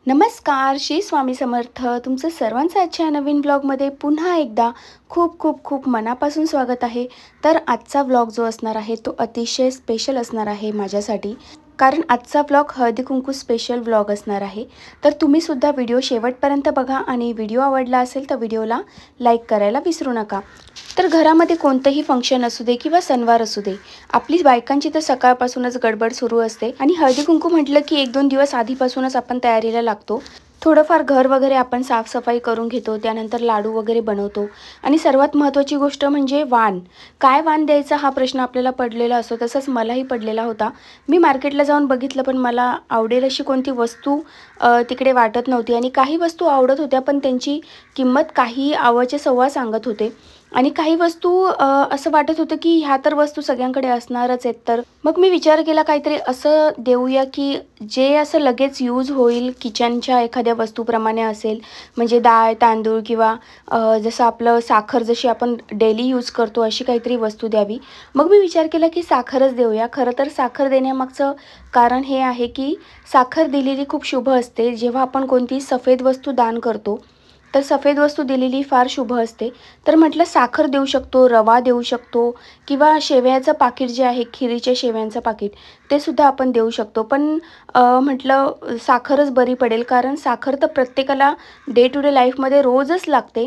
नमस्कार, श्री स्वामी समर्थ. तुमचं सर्वांचं आजच्या नवीन ब्लॉगमध्ये पुन्हा एकदा खूप खूप खूप मनापासून स्वागत आहे. तर आजचा ब्लॉग जो असणार आहे तो अतिशय स्पेशल असणार आहे माझ्यासाठी, कारण आजचा blog Haldi Kunku special blog असणार आहे. तर तुम्हीसुद्धा व्हिडिओ शेवटपर्यंत बघा आणि व्हिडिओ आवडला असेल तर व्हिडिओला लाईक करायला विसरू नका. तर घरामध्ये कोणतंही फंक्शन असू दे किंवा सणवार असू दे, आपली बायकांची तर सकाळपासूनच गडबड सुरू असते आणि हळदी कुंकू म्हटलं की 1-2 दिवस आधीपासूनच आपण तयारीला लागतो. थोडंफार घर वगैरे आपण साफसफाई करून घेतो, त्यानंतर लाडू वगैरे बनवतो आणि सर्वात महत्त्वाची गोष्ट म्हणजे वाण. काय वाण द्यायचा हा प्रश्न आपल्याला पडलेला असतो, तसंच मलाही पडलेला होता. मी मार्केटला जाऊन बघितलं पण मला आवडेल अशी कोणती वस्तू तिकडे वाटत नव्हती आणि काही वस्तू आवडत होत्या पण त्यांची किंमत काही आवाचे सव्वा सांगत होते आणि काही वस्तू असं वाटत होतं की ह्या तर वस्तू सगळ्यांकडे असणारच आहेत. तर मग मी विचार केला काहीतरी असं देऊया की जे असं लगेच यूज होईल, किचनच्या एखाद्या वस्तूप्रमाणे असेल, म्हणजे डाळ तांदूळ किंवा जसं आपलं साखर जशी आपण डेली यूज करतो अशी काहीतरी वस्तू द्यावी. मग मी विचार केला की साखरच देऊया. खरं तर साखर देण्यामागचं कारण हे आहे की साखर दिलेली खूप शुभ असते. जेव्हा आपण कोणती सफेद वस्तू दान करतो तर सफेद वस्तू दिलेली फार शुभ असते. तर म्हटलं साखर देऊ शकतो, रवा देऊ शकतो किंवा शेवयाचं पाकीट जे आहे, खिरीच्या शेवयांचं पाकीट, ते सुद्धा आपण देऊ शकतो. पण म्हटलं साखरच बरी पडेल, कारण साखर तर प्रत्येकाला डे टू डे लाईफमध्ये रोजच लागते.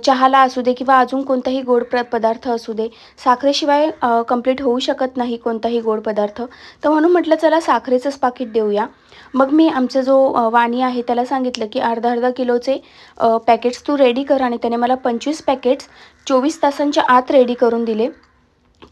चहाला असू दे किंवा अजून कोणताही गोड पदार्थ असू दे, साखरेशिवाय कंप्लीट होऊ शकत नाही कोणताही गोड पदार्थ. तर म्हणून म्हटलं चला साखरेचंच पाकीट देऊया. मग मी आमचा जो वाणी आहे त्याला सांगितलं की अर्धा किलोचे पॅकेट्स तू रेडी कर आणि त्याने मला 25 पॅकेट्स 24 तासांच्या आत रेडी करून दिले.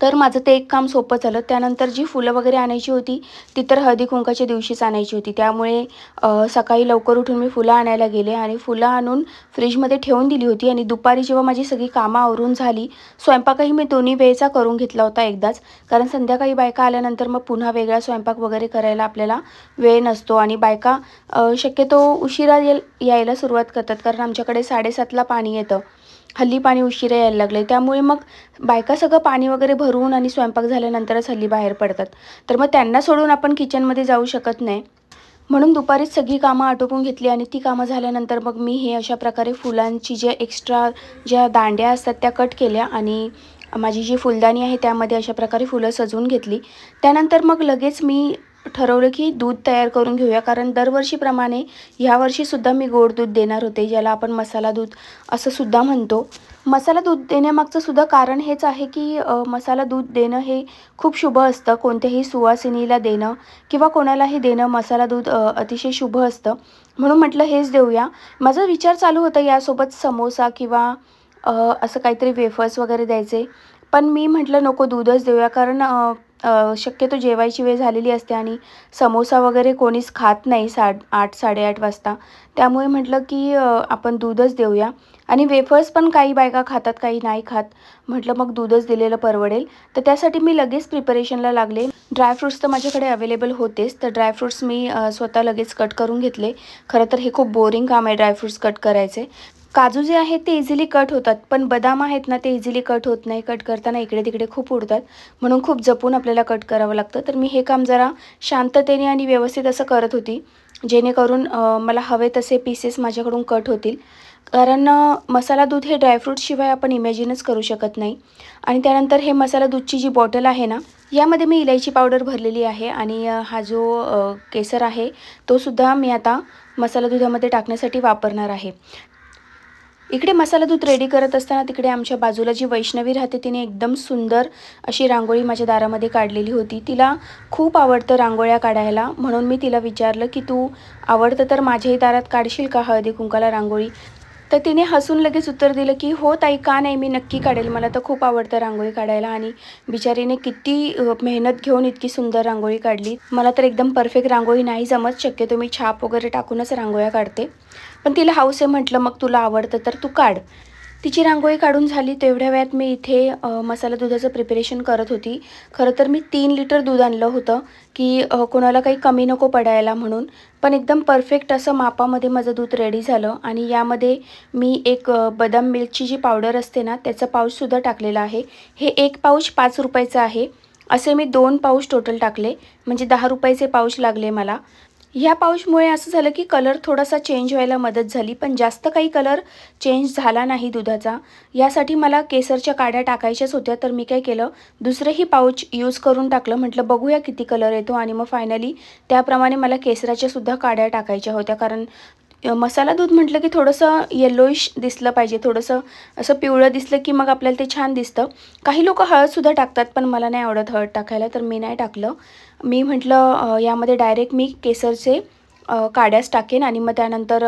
तर माझं ते एक काम सोपं झालं. त्यानंतर जी फुलं वगैरे आणायची होती ती तर हळदी कुंकाच्या दिवशीच आणायची होती. त्यामुळे सकाळी लवकर उठून मी फुलं आणायला गेले आणि फुलं आणून फ्रीजमध्ये ठेवून दिली होती आणि दुपारी जेव्हा माझी सगळी कामं आवरून झाली, स्वयंपाकही मी दोन्ही वेळचा करून घेतला होता एकदाच, कारण संध्याकाळी बायका आल्यानंतर मग पुन्हा वेगळा स्वयंपाक वगैरे करायला आपल्याला वेळ नसतो आणि बायका शक्यतो उशिरा यायला सुरुवात करतात, कारण आमच्याकडे 7:30ला पाणी येतं. हल्ली पाणी उशिरा यायला लागलं त्यामुळे मग बायका सगळं पाणी वगैरे भरून आणि स्वयंपाक झाल्यानंतरच हल्ली बाहेर पडतात. तर मग त्यांना सोडून आपण किचनमध्ये जाऊ शकत नाही. म्हणून दुपारीच सगळी कामं आटोपून घेतली आणि ती कामं झाल्यानंतर मग मी हे अशा प्रकारे फुलांची जे एक्स्ट्रा ज्या दांड्या असतात त्या कट केल्या आणि माझी जी फुलदाणी आहे त्यामध्ये अशा प्रकारे फुलं सजवून घेतली. त्यानंतर मग लगेच मी ठरवलं की दूध तयार करून घेऊया, कारण दरवर्षीप्रमाणे ह्यावर्षीसुद्धा मी गोड दूध देणार होते, ज्याला आपण मसाला दूध असं सुद्धा म्हणतो. मसाला दूध देण्यामागचं सुद्धा कारण हेच आहे की मसाला दूध देणं हे खूप शुभ असतं. कोणत्याही सुवासिनीला देणं किंवा कोणालाही देणं मसाला दूध अतिशय शुभ असतं. म्हणून म्हटलं हेच देऊया. माझा विचार चालू होता यासोबत समोसा किंवा असं काहीतरी वेफर्स वगैरे द्यायचे, पण मी म्हटलं नको दूधच देऊया, कारण शक्यतो जेवायची वेळ झालेली असते आणि समोसा वगैरे कोणीच खात नाही 8 साडेआठ वाजता. त्यामुळे म्हटलं की आपण दूधच देऊया आणि वेफर्स पण काही बायका खातात, काही नाही खात. म्हटलं मग दूधच दिलेलं परवडेल. तर त्यासाठी मी लगेच प्रिपरेशनला लागले. ड्रायफ्रूट्स तर माझ्याकडे अवेलेबल होतेच, तर ड्रायफ्रूट्स मी स्वतः लगेच कट करून घेतले. खरं तर हे खूप बोरिंग काम आहे ड्रायफ्रूट्स कट करायचे. काजू जे आहेत ते इझिली कट होतात, पण बदाम आहेत ना ते इझिली कट होत नाही. कट करताना इकडे तिकडे खूप उडतात, म्हणून खूप जपून आपल्याला कट करावं लागतं. तर मी हे काम जरा शांततेने आणि व्यवस्थित असं करत होती, जेणेकरून मला हवे तसे पीसेस माझ्याकडून कट होतील. कारण मसाला दूध हे ड्रायफ्रूटशिवाय आपण इमॅजिनच करू शकत नाही. आणि त्यानंतर हे मसाला दूधची जी बॉटल आहे ना, यामध्ये मी इलायची पावडर भरलेली आहे आणि हा जो केसर आहे तो सुद्धा मी आता मसाला दुधामध्ये टाकण्यासाठी वापरणार आहे. इकडे मसाला दूध रेडी करत असताना तिकडे आमच्या बाजूला जी वैष्णवी राहते तिने एकदम सुंदर अशी रांगोळी माझ्या दारामध्ये काढलेली होती. तिला खूप आवडतं रांगोळ्या काढायला, म्हणून मी तिला विचारलं की तू आवडतं तर माझ्याही दारात काढशील का हळदी कुंकाला रांगोळी. तर तिने हसून लगेच उत्तर दिलं की हो ताई, का नाही, मी नक्की काढेल, मला तर खूप आवडतं रांगोळी काढायला. आणि बिचारीने किती मेहनत घेऊन इतकी सुंदर रांगोळी काढली. मला तर एकदम परफेक्ट रांगोळी नाही जमत, शक्यतो मी छाप वगैरे टाकूनच रांगोळ्या काढते. पण तिला हौस आहे, म्हटलं मग तुला आवडतं तर तू काढ. तिची रांगोळी काढून झाली तेवढ्या वेळात मी इथे मसाला दुधाचं प्रिपरेशन करत होती. खरं तर मी 3 लिटर दूध आणलं होतं की कोणाला काही कमी नको पडायला म्हणून, पण एकदम परफेक्ट असं मापामध्ये माझं दूध रेडी झालं. आणि यामध्ये मी एक बदाम मिल्कची जी पावडर असते ना त्याचं पाऊचसुद्धा टाकलेलं आहे. हे एक पाऊच 5 रुपयाचं आहे. असे मी 2 पाऊच टोटल टाकले, म्हणजे 10 रुपयाचे पाऊच लागले मला. ह्या पाऊचमुळे असं झालं की कलर थोडासा चेंज व्हायला मदत झाली, पण जास्त काही कलर चेंज झाला नाही दुधाचा। यासाठी मला केसरच्या काड्या टाकायच्याच होत्या, तर मी काय केलं, दुसरेही पाऊच यूज करून टाकलं। म्हटलं बघूया किती कलर येतो, आणि मग फायनली त्याप्रमाणे मला केसराच्या सुद्धा काड्या टाकायच्या होत्या, कारण मसाला दूध म्हटलं की थोडंसं येलोइश दिसलं पाहिजे, थोडंसं असं पिवळं दिसलं की मग आपल्याला ते छान दिसतं। काही लोक हळदसुद्धा टाकतात, पण मला नाही आवडत हळद टाकायला, तर मी नाही टाकलं। मी म्हटलं यामध्ये डायरेक्ट मी केसरचे काड्याच टाकेन, आणि मग त्यानंतर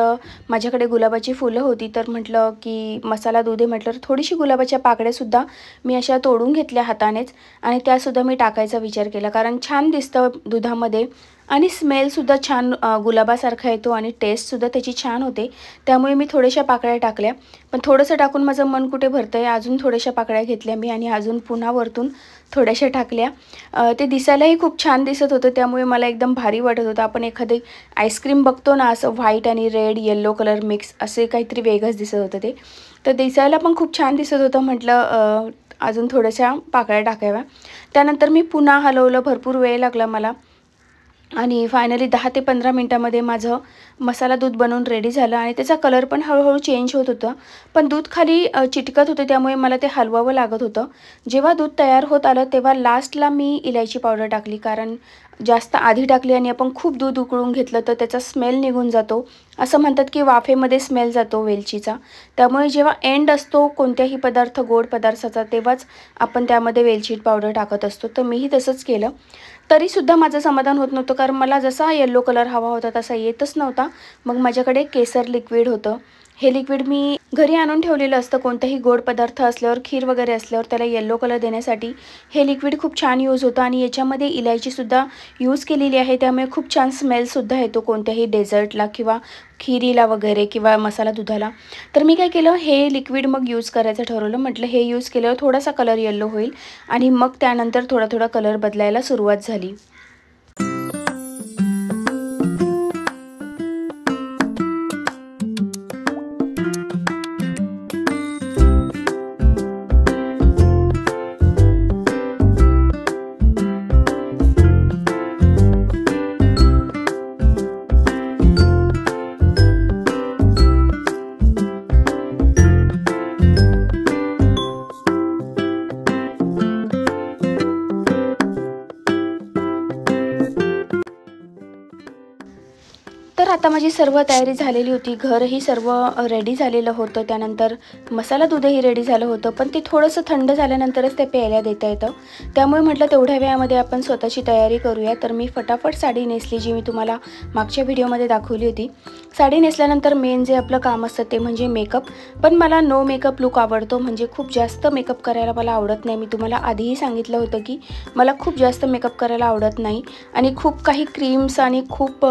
माझ्याकडे गुलाबाची फुलं होती, तर म्हटलं की मसाला दूध आहे म्हटलं, थोडीशी गुलाबाच्या पाकळ्यासुद्धा मी अशा तोडून घेतल्या हातानेच, आणि त्यासुद्धा मी टाकायचा विचार केला, कारण छान दिसतं दुधामध्ये, आणि स्मेलसुद्धा छान गुलाबासारखा येतो, आणि टेस्टसुद्धा त्याची छान होते। त्यामुळे मी थोड्याशा पाकळ्या टाकल्या, पण थोडंसं टाकून माझं मन कुठे भरतं आहे, अजून थोड्याशा पाकळ्या घेतल्या मी, आणि अजून पुन्हा वरतून थोड्याशा टाकल्या। ते दिसायलाही खूप छान दिसत होतं, त्यामुळे मला एकदम भारी वाटत होतं। आपण एखादे आईस्क्रीम बघतो ना, असं व्हाईट आणि रेड येल्लो कलर मिक्स, असे काहीतरी वेगळंच दिसत होतं ते, तर दिसायला पण खूप छान दिसत होतं। म्हटलं अजून थोड्याशा पाकळ्या टाकाव्या। त्यानंतर मी पुन्हा हलवलं, भरपूर वेळ लागला मला, आणि फायनली 10 ते 15 मिनटामध्ये माझं मसाला दूध बनवून रेडी झालं, आणि त्याचा कलर पण हळूहळू चेंज होत होता, पण दूध खाली चिटकत होते, त्यामुळे मला ते हलवावं लागत होतं। जेव्हा दूध तयार होत आलं तेव्हा लास्टला मी इलायची पावडर टाकली, कारण जास्त आधी टाकली आणि आपण खूप दूध उकळून घेतलं तर त्याचा स्मेल निघून जातो। असं म्हणतात की वाफेमध्ये स्मेल जातो वेलचीचा, त्यामुळे जेव्हा एंड असतो कोणत्याही पदार्थ, गोड पदार्थाचा, तेव्हाच आपण त्यामध्ये वेलची पावडर टाकत असतो, तर मीही तसंच केलं। तरीसुद्धा माझं समाधान होत नव्हतं, कारण मला जसा येलो कलर हवा होता तसा येतच नव्हता। मग माझ्याकडे केसर लिक्विड होतं, हे लिक्विड मी घरी आणून ठेवलेलं असतं। कोणताही गोड पदार्थ असल्यावर, खीर वगैरे असल्यावर त्याला येलो कलर देण्यासाठी हे लिक्विड खूप छान यूज होतं, आणि याच्यामध्ये इलायचीसुद्धा यूज केलेली आहे, त्यामुळे खूप छान स्मेलसुद्धा येतो कोणत्याही डेझर्टला किंवा खिरीला वगैरे किंवा मसाला दुधाला। तर मी काय केलं, हे लिक्विड मग यूज करायचं ठरवलं। म्हटलं हे यूज केल्यावर थोडासा कलर येलो होईल, आणि मग त्यानंतर थोडा थोडा कलर बदलायला सुरुवात झाली। तर आता माझी सर्व तयारी झालेली होती, घरही सर्व रेडी झालेलं होतं, त्यानंतर मसाला दूधही रेडी झालं होतं, पण ते थोडंसं थंड झाल्यानंतरच ते प्यायला देता येतं, त्यामुळे म्हटलं तेवढ्या वेळामध्ये आपण स्वतःची तयारी करूया। तर मी फटाफट साडी नेसली, जी मी तुम्हाला मागच्या व्हिडिओमध्ये दाखवली होती। साडी नेसल्यानंतर मेन जे आपलं काम असतं ते म्हणजे मेकअप, पण मला नो मेकअप लुक आवडतो, म्हणजे खूप जास्त मेकअप करायला मला आवडत नाही। मी तुम्हाला आधीही सांगितलं होतं की मला खूप जास्त मेकअप करायला आवडत नाही, आणि खूप काही क्रीम्स आणि खूप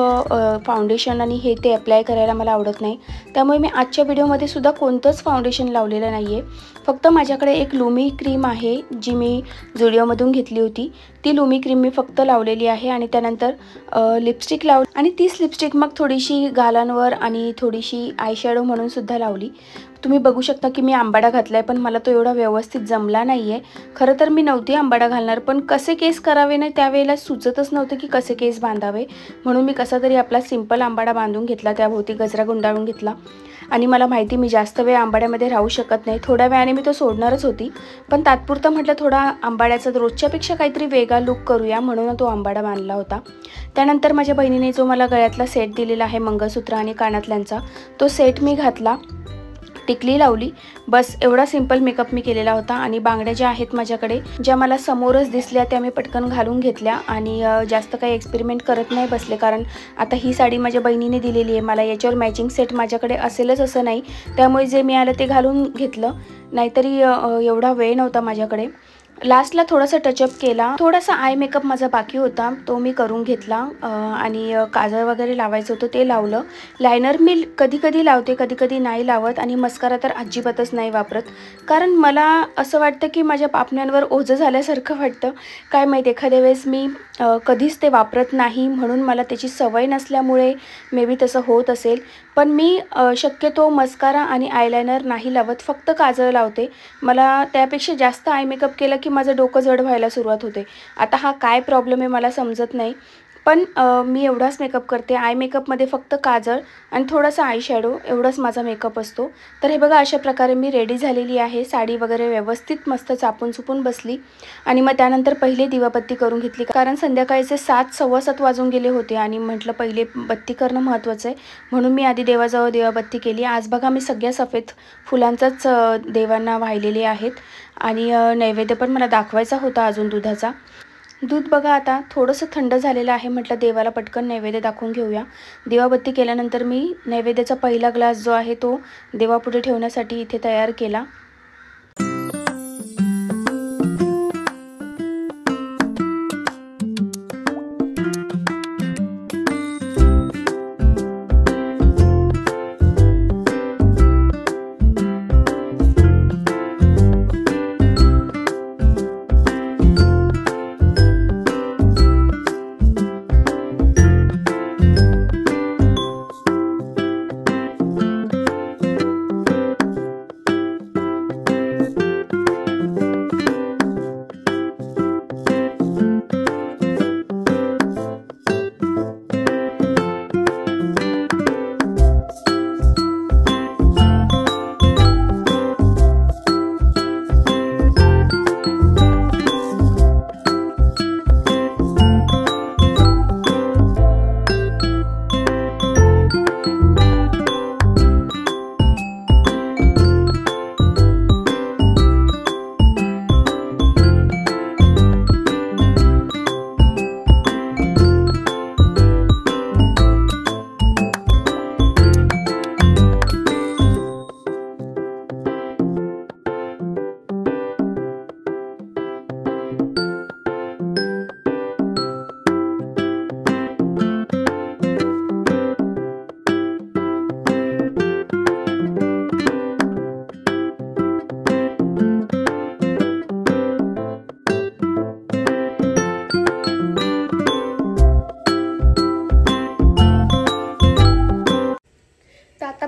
फाउंडेशन आणि हे ते अप्लाय करायला मला आवडत नाही, त्यामुळे मी आजच्या व्हिडिओमध्ये सुद्धा कोणतंच फाउंडेशन लावलेलं नाही आहे। फक्त माझ्याकडे एक लुमी क्रीम आहे, जी मी झुडिओमधून घेतली होती, ती लुमी क्रीम मी फक्त लावलेली आहे, आणि त्यानंतर लिपस्टिक लावली, आणि तीच लिपस्टिक मग थोडीशी गालांवर आणि थोडीशी आयशॅडो म्हणून सुद्धा लावली। तुम्ही बघू शकता की मी आंबाडा घातलाय, पण मला तो एवढा व्यवस्थित जमला नाहीये। खरं तर मी नव्हती आंबाडा घालणार, पण कसे केस करावे ना त्यावेळेला सुचतच नव्हतं की कसे केस बांधावे, म्हणून मी कसा तरी आपला सिंपल आंबाडा बांधून घेतला, त्याभोवती गजरा गुंडाळून घेतला। आणि मला माहिती मी जास्त वेळ आंबाड्यामध्ये राहू शकत नाही, थोड्या वेळाने मी तो सोडणारच होती, पण तात्पुरतं म्हटलं थोडा आंबाड्याचा रोजच्यापेक्षा काहीतरी वेगळा लुक करूया, म्हणून तो आंबाडा बांधला होता। त्यानंतर माझ्या बहिणीने जो मला गळ्यातला सेट दिलेला आहे मंगळसूत्र आणि कानातल्यांचा, तो सेट मी घातला, टिकली लावली, बस एवढा सिंपल मेकअप मी केलेला होता। आणि बांगड्या ज्या आहेत माझ्याकडे, ज्या मला समोरच दिसल्या त्या मी पटकन घालून घेतल्या, आणि जास्त काही एक्सपेरिमेंट करत नाही बसले, कारण आता ही साडी माझ्या बहिणीने दिलेली आहे, मला याच्यावर मॅचिंग सेट माझ्याकडे असेलच असं नाही, त्यामुळे जे मिळालं ते घालून घेतलं, नाहीतरी एवढा वेळ नव्हता माझ्याकडे। लास्टला थोडासा टचअप केला, थोडासा आय मेकअप माझा बाकी होता, तो मी करून घेतला, आणि काजळ वगैरे लावायचं होतं ते लावलं। लायनर मी कधी कधी लावते, कधी कधी नाही लावत, आणि मस्कारा तर अजिबातच नाही वापरत, कारण मला असं वाटतं की माझ्या पापण्यांवर ओझं झाल्यासारखं वाटतं, काय माहीत, एखाद्या वेळेस मी कधीच ते वापरत नाही, म्हणून मला त्याची सवय नसल्यामुळे मे बी तसं होत असेल। पण मी शक्यतो मस्कारा आणि आयलायनर नाही लावत, फक्त काजळ लावते। मला त्यापेक्षा जास्त आय मेकअप केलं की माझं डोकं जड व्हायला सुरुवात होते, आता हा काय प्रॉब्लेम आहे मला समजत नाही, पण मी एवढाच मेकअप करते. आय मेकअपमध्ये फक्त काजळ आणि थोडासा आय शॅडो एवढाच माझा मेकअप असतो. तर हे बघा अशा प्रकारे मी रेडी झालेली आहे. साडी वगैरे व्यवस्थित मस्त चापून चुपून बसली आणि मग त्यानंतर पहिले दिवाबत्ती करून घेतली, कारण संध्याकाळचे 7 सव्वा 7 वाजून गेले होते आणि म्हटलं पहिले बत्ती करणं महत्त्वाचं आहे, म्हणून मी आधी देवाजवळ दिवाबत्ती केली. आज बघा मी सगळ्या सफेद फुलांचाच देवांना वाहिलेले आहेत आणि नैवेद्य पण मला दाखवायचा होता अजून दुधाचा. दूध बघा आता थोडंसं थंड झालेलं आहे, म्हटलं देवाला पटकन नैवेद्य दाखवून घेऊया. दिवाबत्ती केल्यानंतर मी नैवेद्याचा पहिला ग्लास जो आहे तो देवापुढे ठेवण्यासाठी इथे तयार केला.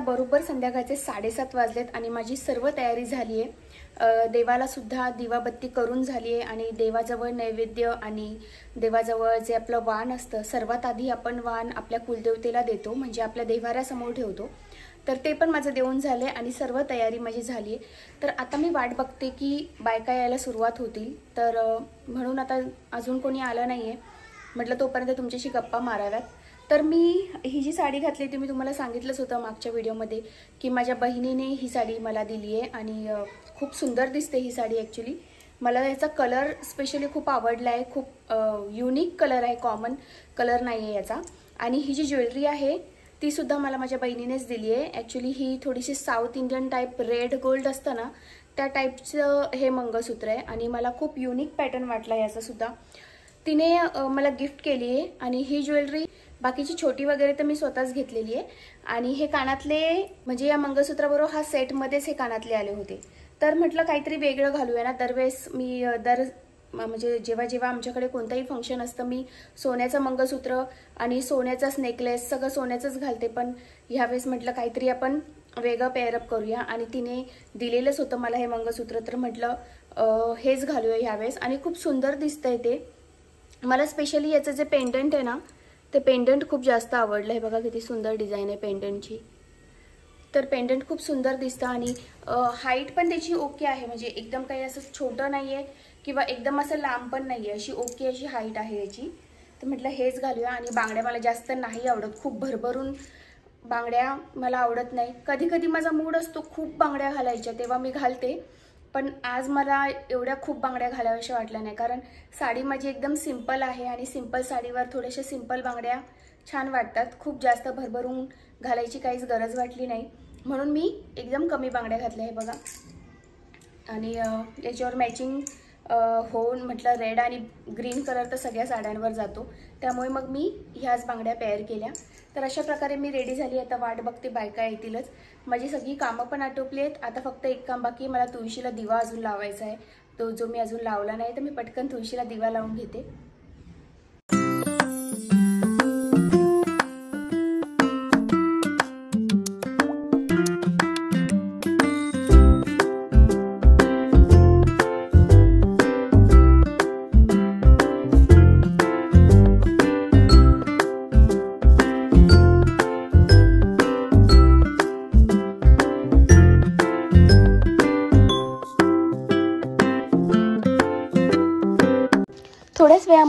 बरोबर संध्याकाळचे 7:30 वाजलेत आणि माझी सर्व तयारी झाली आहे. देवाला सुद्धा दिवाबत्ती करून झाली आहे आणि देवाजवळ नैवेद्य आणि देवाजवळ जे आपलं वाण असतं, सर्वात आधी आपण वाण आपल्या कुलदेवतेला देतो, म्हणजे आपल्या देव्हाऱ्यासमोर ठेवतो. तर ते पण माझं देऊन झाले आणि सर्व तयारी माझी झाली आहे. तर आता मी वाट बघते की बायका यायला सुरुवात होतील, तर म्हणून आता अजून कोणी आलं नाही आहे, म्हटलं तोपर्यंत तुमच्याशी गप्पा माराव्यात. तर मी ही जी साडी घातली ती मी तुम्हाला सांगितलंच होतं मागच्या व्हिडिओमध्ये की माझ्या बहिणीने ही साडी मला दिली आहे आणि खूप सुंदर दिसते ही साडी. ॲक्च्युली मला याचा कलर स्पेशली खूप आवडला आहे, खूप युनिक कलर आहे, कॉमन कलर नाही आहे याचा. आणि ही जी ज्वेलरी आहे ती सुद्धा मला माझ्या बहिणीनेच दिली आहे. ॲक्च्युली ही थोडीशी south Indian type red gold असतं ना त्या टाईपचं हे मंगळसूत्र आहे आणि मला खूप युनिक पॅटर्न वाटला याचा सुद्धा. तिने मला गिफ्ट केली आहे आणि ही ज्वेलरी बाकीची छोटी वगैरे तर मी स्वतःच घेतलेली आहे. आणि हे कानातले म्हणजे या मंगळसूत्राबरोबर हा सेटमध्येच हे कानातले आले होते, तर म्हटलं काहीतरी वेगळं घालूया ना. दरवेळेस मी म्हणजे जेव्हा जेव्हा आमच्याकडे कोणतंही फंक्शन असतं मी सोन्याचं मंगळसूत्र आणि सोन्याचाच नेकलेस सगळं सोन्याचंच घालते, पण ह्यावेळेस म्हटलं काहीतरी आपण वेगळं पेअरअप करूया. आणि तिने दिलेलंच होतं मला हे मंगळसूत्र, तर म्हटलं हेच घालूया ह्यावेळेस आणि खूप सुंदर दिसतंय ते. मला स्पेशली याचं जे पेंडंट आहे ना ते पेंडंट खूप जास्त आवडलं आहे. बघा किती सुंदर डिझाईन आहे पेंडंटची, तर पेंडंट खूप सुंदर दिसतं आणि हाईट पण त्याची ओके आहे, म्हणजे एकदम काही असं छोटं नाही आहे किंवा एकदम असं लांब पण नाही आहे, अशी ओके अशी हाईट आहे याची. तर म्हटलं हेच घालूया. आणि बांगड्या मला जास्त नाही आवडत, खूप भरभरून बांगड्या मला आवडत नाही. कधी कधी माझा मूड असतो खूप बांगड्या घालायच्या तेव्हा मी घालते, पण आज मला एवढ्या खूप बांगड्या घालाव्याशा वाटल्या नाही, कारण साडी माझी एकदम सिंपल आहे आणि सिंपल साडीवर थोड्याशा सिंपल बांगड्या छान वाटतात. खूप जास्त भरभरून घालायची काहीच गरज वाटली नाही, म्हणून मी एकदम कमी बांगड्या घातल्या आहे बघा. आणि याच्यावर मॅचिंग होऊन म्हटलं रेड आणि ग्रीन कलर तर सगळ्या साड्यांवर जातो, त्यामुळे मग मी ह्याच बांगड्या पेअर केल्या. तर अशा प्रकारे मी रेडी झाली. आता वाट बघते बायका येतीलच. माझी सगळी कामं पण आटोपली आहेत. आता फक्त एक काम बाकी, मला तुळशीला दिवा अजून लावायचा आहे, तो जो मी अजून लावला नाही, तर मी पटकन तुळशीला दिवा लावून घेते.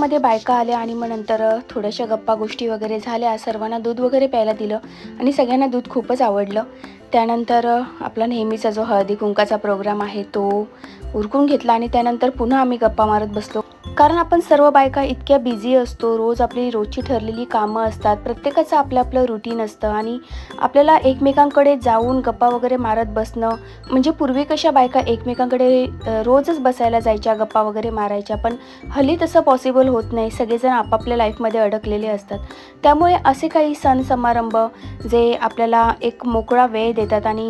त्यामध्ये बायका आल्या आणि मग नंतर थोड्याशा गप्पा गोष्टी वगैरे झाल्या, सर्वांना दूध वगैरे प्यायला दिलं आणि सगळ्यांना दूध खूपच आवडलं। त्यानंतर आपला नेहमीचा जो हळदी कुंकाचा प्रोग्राम आहे तो उरकून घेतला आणि त्यानंतर पुन्हा आम्ही गप्पा मारत बसलो, कारण आपण सर्व बायका इतक्या बिझी असतो, रोज आपली रोजची ठरलेली कामं असतात, प्रत्येकाचं आपलं आपलं रुटीन असतं आणि आपल्याला एकमेकांकडे जाऊन गप्पा वगैरे मारत बसणं म्हणजे पूर्वी कशा बायका एकमेकांकडे रोजच बसायला जायच्या, गप्पा वगैरे मारायच्या, पण हल्ली तसं पॉसिबल होत नाही, सगळेजण आपापल्या लाईफमध्ये अडकलेले असतात। त्यामुळे असे काही सण समारंभ जे आपल्याला एक मोकळा वेळ देतात आणि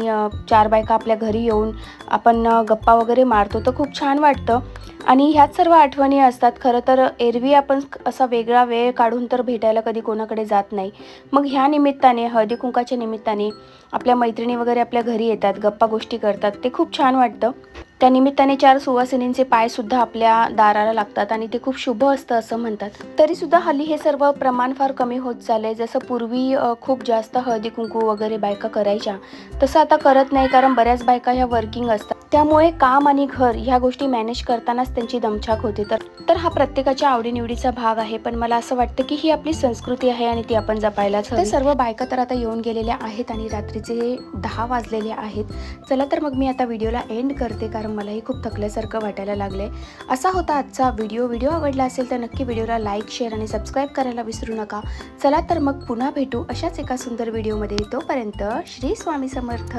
4 बायका आपल्या घरी येऊन आपण गप्पा वगैरे मारतो तर खूप छान वाटतं आणि ह्याच सर्व आठवणी असतात। खरं तर एरवी आपण असा वेगळा वेळ काढून तर भेटायला कधी कोणाकडे जात नाही, मग ह्या निमित्ताने हळदी कुंकाच्या निमित्ताने आपल्या मैत्रिणी वगैरे आपल्या घरी येतात, गप्पा गोष्टी करतात, ते खूप छान वाटतं। त्या निमित्ताने 4 सुवासिनींचे पायसुद्धा आपल्या दाराला लागतात आणि ते खूप शुभ असतं असं म्हणतात। तरीसुद्धा हल्ली हे सर्व प्रमाण फार कमी होत चालले, जसं पूर्वी खूप जास्त हळदी कुंकू वगैरे बायका करायच्या तसं आता करत नाही, कारण बऱ्याच बायका ह्या वर्किंग असतात, त्यामुळे काम आणि घर ह्या गोष्टी मॅनेज करतानाच त्यांची दमछाक होते। तर हा प्रत्येकाच्या आवडीनिवडीचा भाग आहे, पण मला असं वाटतं की ही आपली संस्कृती आहे आणि ती आपण जपायलाच हवी। सर्व बायका तर आता येऊन गेलेल्या आहेत आणि रात्रीचे 10 वाजलेले आहेत। चला तर मग मी आता व्हिडिओला एंड करते, कारण मलाही खूप थकल्यासारखं वाटायला लागले। असा होता आजचा व्हिडिओ आवडला असेल तर नक्की व्हिडिओला लाईक, शेअर आणि सबस्क्राईब करायला विसरू नका। चला तर मग पुन्हा भेटू अशाच एका सुंदर व्हिडिओमध्ये, तोपर्यंत श्री स्वामी समर्थ।